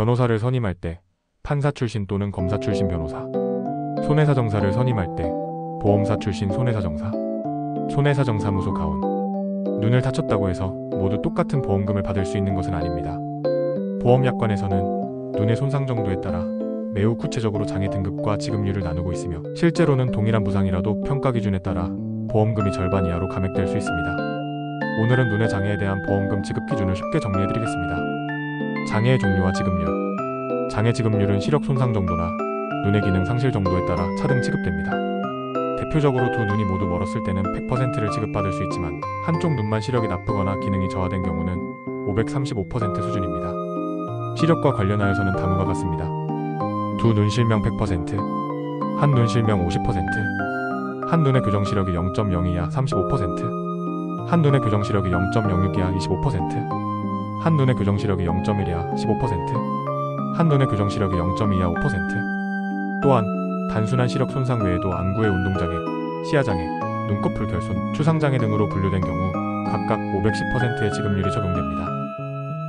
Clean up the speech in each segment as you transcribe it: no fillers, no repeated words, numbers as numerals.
변호사를 선임할 때 판사 출신 또는 검사 출신 변호사, 손해사정사를 선임할 때 보험사 출신 손해사정사, 손해사정사무소 가온. 눈을 다쳤다고 해서 모두 똑같은 보험금을 받을 수 있는 것은 아닙니다. 보험약관에서는 눈의 손상 정도에 따라 매우 구체적으로 장애 등급과 지급률을 나누고 있으며 실제로는 동일한 부상이라도 평가 기준에 따라 보험금이 절반 이하로 감액될 수 있습니다. 오늘은 눈의 장애에 대한 보험금 지급 기준을 쉽게 정리해드리겠습니다. 장애의 종류와 지급률. 장애 지급률은 시력 손상 정도나 눈의 기능 상실 정도에 따라 차등 지급됩니다. 대표적으로 두 눈이 모두 멀었을 때는 100%를 지급받을 수 있지만 한쪽 눈만 시력이 나쁘거나 기능이 저하된 경우는 535% 수준입니다. 시력과 관련하여서는 다음과 같습니다. 두 눈 실명 100%, 한 눈 실명 50%, 한 눈의 교정 시력이 0.0 이하 35%, 한 눈의 교정 시력이 0.06 이하 25%, 한 눈의 교정 시력이 0.1 이하 15%, 한 눈의 교정 시력이 0.2 이하 5%. 또한 단순한 시력 손상 외에도 안구의 운동장애, 시야장애, 눈꺼풀 결손, 추상장애 등으로 분류된 경우 각각 510%의 지급률이 적용됩니다.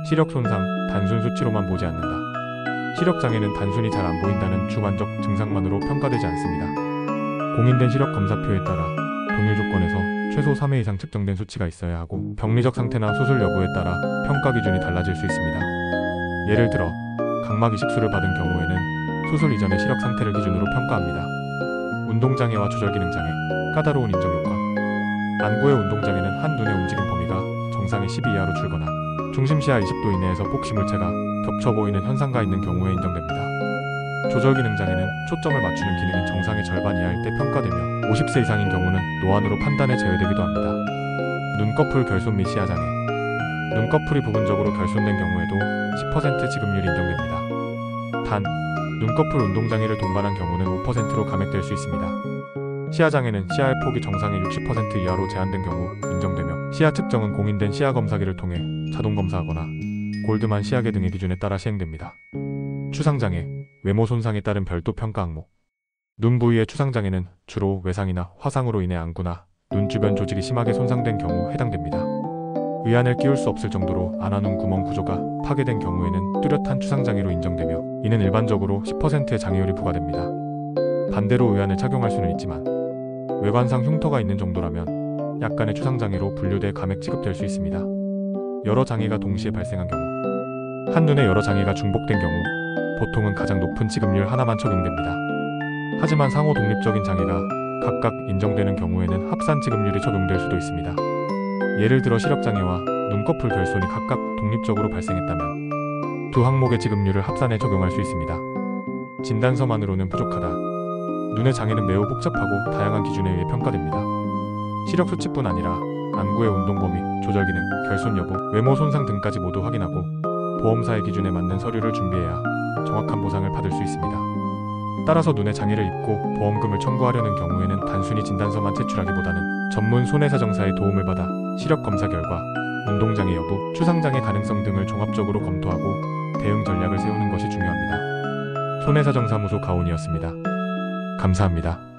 시력 손상, 단순 수치로만 보지 않는다. 시력장애는 단순히 잘 안 보인다는 주관적 증상만으로 평가되지 않습니다. 공인된 시력 검사표에 따라 동일 조건에서 최소 3회 이상 측정된 수치가 있어야 하고 병리적 상태나 수술 여부에 따라 평가 기준이 달라질 수 있습니다. 예를 들어 각막 이식술을 받은 경우에는 수술 이전의 시력 상태를 기준으로 평가합니다. 운동장애와 조절기능장애, 까다로운 인정효과. 안구의 운동장애는 한 눈의 움직임 범위가 정상의 12 이하로 줄거나 중심시야 20도 이내에서 복시물체가 겹쳐 보이는 현상가 있는 경우에 인정됩니다. 조절기능장애는 초점을 맞추는 기능이 정상의 절반 이하일 때 평가되며 50세 이상인 경우는 노안으로 판단에 제외되기도 합니다. 눈꺼풀 결손 및 시야장애. 눈꺼풀이 부분적으로 결손된 경우에도 10% 지급률이 인정됩니다. 단, 눈꺼풀 운동장애를 동반한 경우는 5%로 감액될 수 있습니다. 시야장애는 시야의 폭이 정상의 60% 이하로 제한된 경우 인정되며 시야 측정은 공인된 시야검사기를 통해 자동검사하거나 골드만 시야계 등의 기준에 따라 시행됩니다. 추상장애, 외모 손상에 따른 별도 평가 항목. 눈 부위의 추상장애는 주로 외상이나 화상으로 인해 안구나 눈 주변 조직이 심하게 손상된 경우 해당됩니다. 의안을 끼울 수 없을 정도로 안아눈 구멍 구조가 파괴된 경우에는 뚜렷한 추상장애로 인정되며 이는 일반적으로 10%의 장애율이 부과됩니다. 반대로 의안을 착용할 수는 있지만 외관상 흉터가 있는 정도라면 약간의 추상장애로 분류돼 감액 지급될 수 있습니다. 여러 장애가 동시에 발생한 경우. 한눈에 여러 장애가 중복된 경우 보통은 가장 높은 지급률 하나만 적용됩니다. 하지만 상호 독립적인 장애가 각각 인정되는 경우에는 합산 지급률이 적용될 수도 있습니다. 예를 들어 시력장애와 눈꺼풀 결손이 각각 독립적으로 발생했다면 두 항목의 지급률을 합산해 적용할 수 있습니다. 진단서만으로는 부족하다. 눈의 장애는 매우 복잡하고 다양한 기준에 의해 평가됩니다. 시력 수치뿐 아니라 안구의 운동 범위, 조절 기능, 결손 여부, 외모 손상 등까지 모두 확인하고 보험사의 기준에 맞는 서류를 준비해야 정확한 보상을 받을 수 있습니다. 따라서 눈의 장애를 입고 보험금을 청구하려는 경우에는 단순히 진단서만 제출하기보다는 전문 손해사정사의 도움을 받아 시력 검사 결과, 운동장애 여부, 추상장애 가능성 등을 종합적으로 검토하고 대응 전략을 세우는 것이 중요합니다. 손해사정사무소 가온이었습니다. 감사합니다.